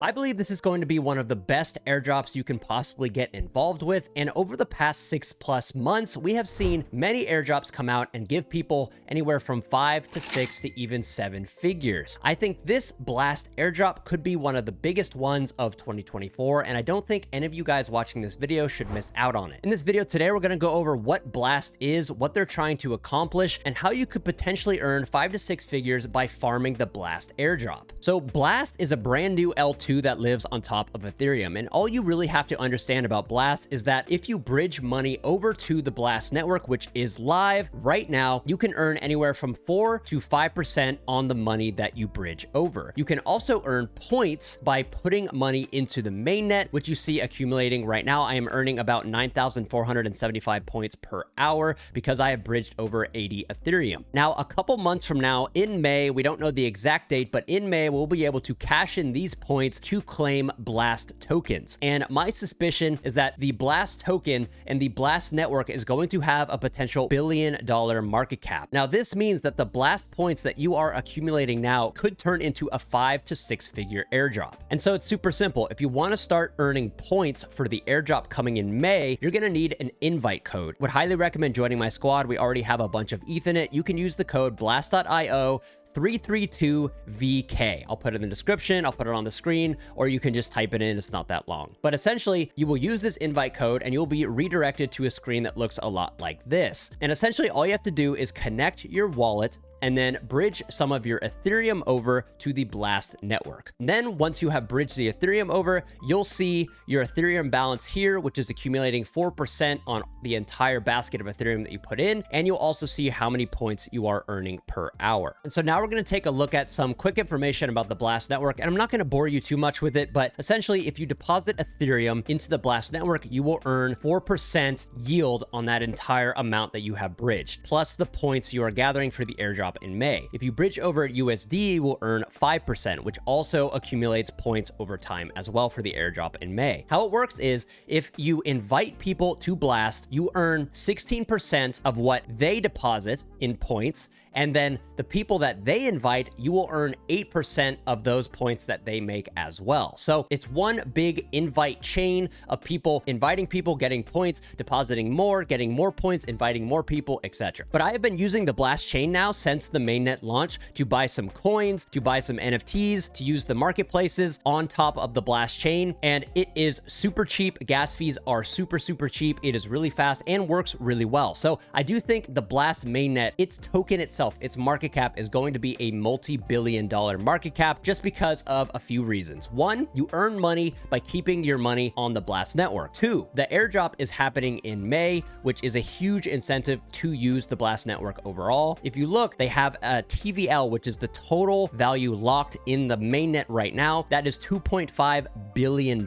I believe this is going to be one of the best airdrops you can possibly get involved with, and over the past 6+ months, we have seen many airdrops come out and give people anywhere from 5 to 6 to even 7 figures. I think this Blast airdrop could be one of the biggest ones of 2024, and I don't think any of you guys watching this video should miss out on it. In this video today, we're going to go over what Blast is, what they're trying to accomplish, and how you could potentially earn 5 to 6 figures by farming the Blast airdrop. So Blast is a brand new L2 that lives on top of Ethereum. And all you really have to understand about Blast is that if you bridge money over to the Blast network, which is live right now, you can earn anywhere from 4 to 5% on the money that you bridge over. You can also earn points by putting money into the mainnet, which you see accumulating right now. I am earning about 9,475 points per hour because I have bridged over 80 Ethereum. Now, a couple months from now in May, we don't know the exact date, but in May, we'll be able to cash in these points to claim Blast tokens. And my suspicion is that the Blast token and the Blast network is going to have a potential $1 billion market cap. Now, this means that the Blast points that you are accumulating now could turn into a 5 to 6 figure airdrop. And so it's super simple. If you want to start earning points for the airdrop coming in May, you're going to need an invite code. Would highly recommend joining my squad. We already have a bunch of ETH in it. You can use the code blast.io 332VK. I'll put it in the description, I'll put it on the screen, or you can just type it in. It's not that long. But essentially, you will use this invite code and you'll be redirected to a screen that looks a lot like this. And essentially, all you have to do is connect your wallet and then bridge some of your Ethereum over to the Blast network. And then once you have bridged the Ethereum over, you'll see your Ethereum balance here, which is accumulating 4% on the entire basket of Ethereum that you put in. And you'll also see how many points you are earning per hour. And so now we're going to take a look at some quick information about the Blast network. And I'm not going to bore you too much with it, but essentially, if you deposit Ethereum into the Blast network, you will earn 4% yield on that entire amount that you have bridged, plus the points you are gathering for the airdrop in May. If you bridge over USD, you will earn 5%, which also accumulates points over time as well for the airdrop in May. How it works is if you invite people to Blast, you earn 16% of what they deposit in points, and then the people that they invite, you will earn 8% of those points that they make as well. So it's one big invite chain of people inviting people, getting points, depositing more, getting more points, inviting more people, etc. But I have been using the Blast chain now since the mainnet launch to buy some coins, to buy some NFTs, to use the marketplaces on top of the Blast chain. And it is super cheap. Gas fees are super cheap. It is really fast and works really well. So I do think the Blast mainnet, its token itself, its market cap is going to be a multi-billion-dollar market cap just because of a few reasons. One, you earn money by keeping your money on the Blast network. Two, the airdrop is happening in May, which is a huge incentive to use the Blast network overall. If you look, they have a TVL, which is the total value locked in the mainnet right now. That is $2.5 billion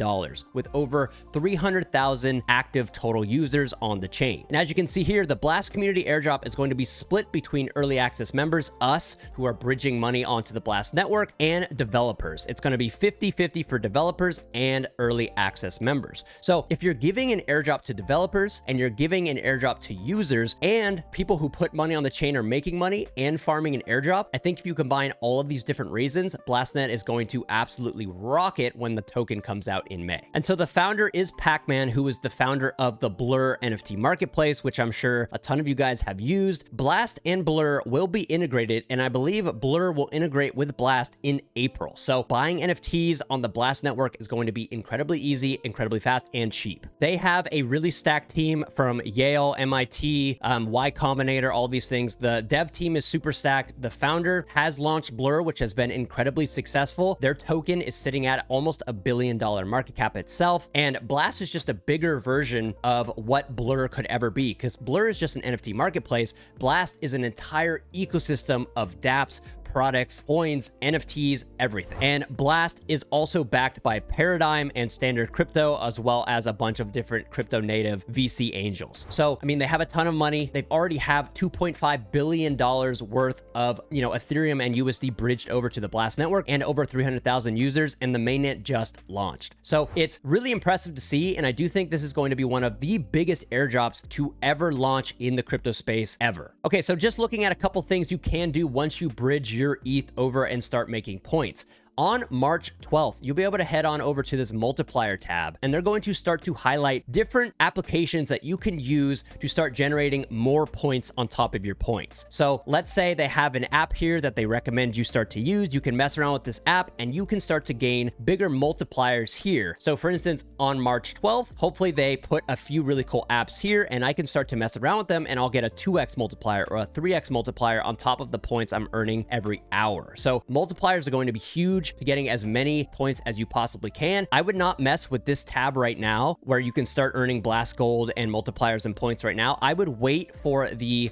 with over 300,000 active total users on the chain. And as you can see here, the Blast community airdrop is going to be split between early access members, us, who are bridging money onto the Blast network, and developers. It's going to be 50-50 for developers and early access members. So if you're giving an airdrop to developers and you're giving an airdrop to users and people who put money on the chain are making money and farming an airdrop, I think if you combine all of these different reasons, BlastNet is going to absolutely rocket when the token comes out in May. And so the founder is Pac-Man, who is the founder of the Blur NFT marketplace, which I'm sure a ton of you guys have used. Blast and Blur will be integrated, and I believe Blur will integrate with Blast in April. So buying NFTs on the Blast network is going to be incredibly easy, incredibly fast, and cheap. They have a really stacked team from Yale, MIT, Y Combinator, all these things. The dev team is super stacked. The founder has launched Blur, which has been incredibly successful. Their token is sitting at almost $1 billion market cap itself, and Blast is just a bigger version of what Blur could ever be, because Blur is just an NFT marketplace. Blast is an entire ecosystem of dApps, products, coins, NFTs, everything. And Blast is also backed by Paradigm and Standard Crypto, as well as a bunch of different crypto native VC angels. So, I mean, they have a ton of money. They've already have $2.5 billion worth of, Ethereum and USD bridged over to the Blast network and over 300,000 users, and the mainnet just launched. So it's really impressive to see. And I do think this is going to be one of the biggest airdrops to ever launch in the crypto space ever. Okay, so just looking at a couple things you can do once you bridge your ETH over and start making points. on March 12th, you'll be able to head on over to this multiplier tab, and they're going to start to highlight different applications that you can use to start generating more points on top of your points. So let's say they have an app here that they recommend you start to use. You can mess around with this app and you can start to gain bigger multipliers here. So for instance, on March 12th, hopefully they put a few really cool apps here and I can start to mess around with them and I'll get a 2x multiplier or a 3x multiplier on top of the points I'm earning every hour. So multipliers are going to be huge to getting as many points as you possibly can. I would not mess with this tab right now where you can start earning blast gold and multipliers and points right now. I would wait for the,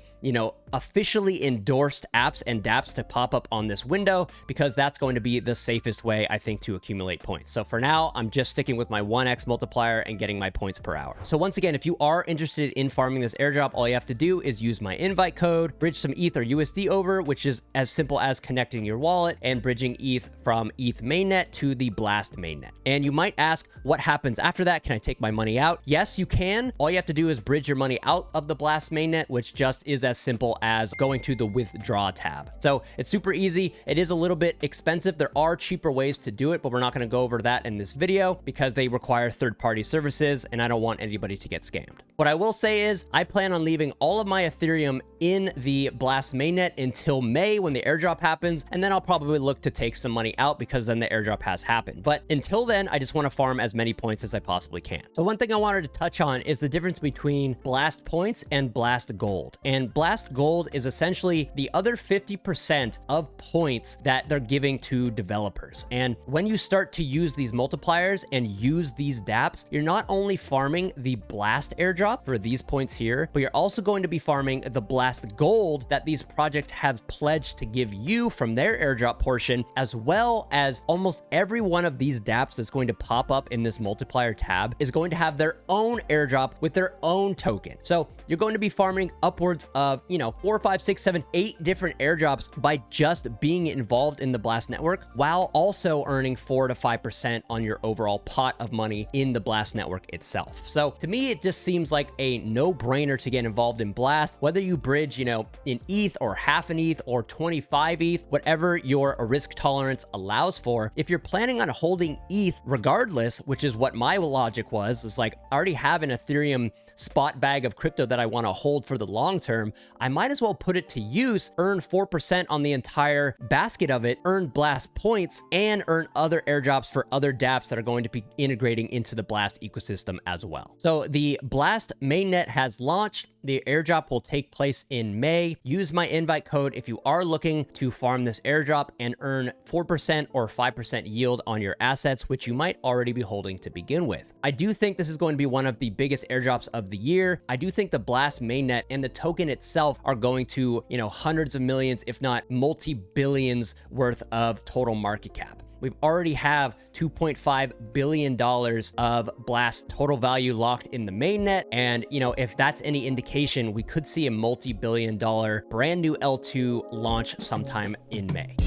officially endorsed apps and dApps to pop up on this window, because that's going to be the safest way, I think, to accumulate points. So for now, I'm just sticking with my 1x multiplier and getting my points per hour. So once again, if you are interested in farming this airdrop, all you have to do is use my invite code, bridge some ETH or USD over, which is as simple as connecting your wallet and bridging ETH from ETH mainnet to the Blast mainnet. And you might ask, what happens after that? Can I take my money out? Yes, you can. All you have to do is bridge your money out of the Blast mainnet, which just is as simple as going to the withdraw tab. So it's super easy. It is a little bit expensive. There are cheaper ways to do it, but we're not going to go over that in this video because they require third-party services and I don't want anybody to get scammed. What I will say is I plan on leaving all of my Ethereum in the Blast mainnet until May when the airdrop happens, and then I'll probably look to take some money out because then the airdrop has happened. But until then, I just want to farm as many points as I possibly can. So one thing I wanted to touch on is the difference between Blast points and Blast gold. And Blast gold is essentially the other 50% of points that they're giving to developers. And when you start to use these multipliers and use these dApps, you're not only farming the Blast airdrop for these points here, but you're also going to be farming the Blast gold that these projects have pledged to give you from their airdrop portion, as well as almost every one of these dApps that's going to pop up in this multiplier tab is going to have their own airdrop with their own token. So you're going to be farming upwards of, 4, 5, 6, 7, 8 different airdrops by just being involved in the Blast network, while also earning 4 to 5% on your overall pot of money in the Blast network itself. So to me, it just seems like a no-brainer to get involved in Blast, whether you bridge, in ETH or half an ETH or 25 ETH, whatever your risk tolerance allows for. If you're planning on holding ETH regardless, which is what my logic was, is like, I already have an Ethereum spot bag of crypto that I want to hold for the long term, I might as well put it to use, earn 4% on the entire basket of it, earn Blast points, and earn other airdrops for other dApps that are going to be integrating into the Blast ecosystem as well. So the Blast mainnet has launched. The airdrop will take place in May. Use my invite code if you are looking to farm this airdrop and earn 4% or 5% yield on your assets, which you might already be holding to begin with. I do think this is going to be one of the biggest airdrops of the year. I do think the Blast mainnet and the token itself are going to, hundreds of millions, if not multi-billions worth of total market cap. We already have $2.5 billion of Blast total value locked in the mainnet. And, if that's any indication, we could see a multi-billion-dollar brand new L2 launch sometime in May.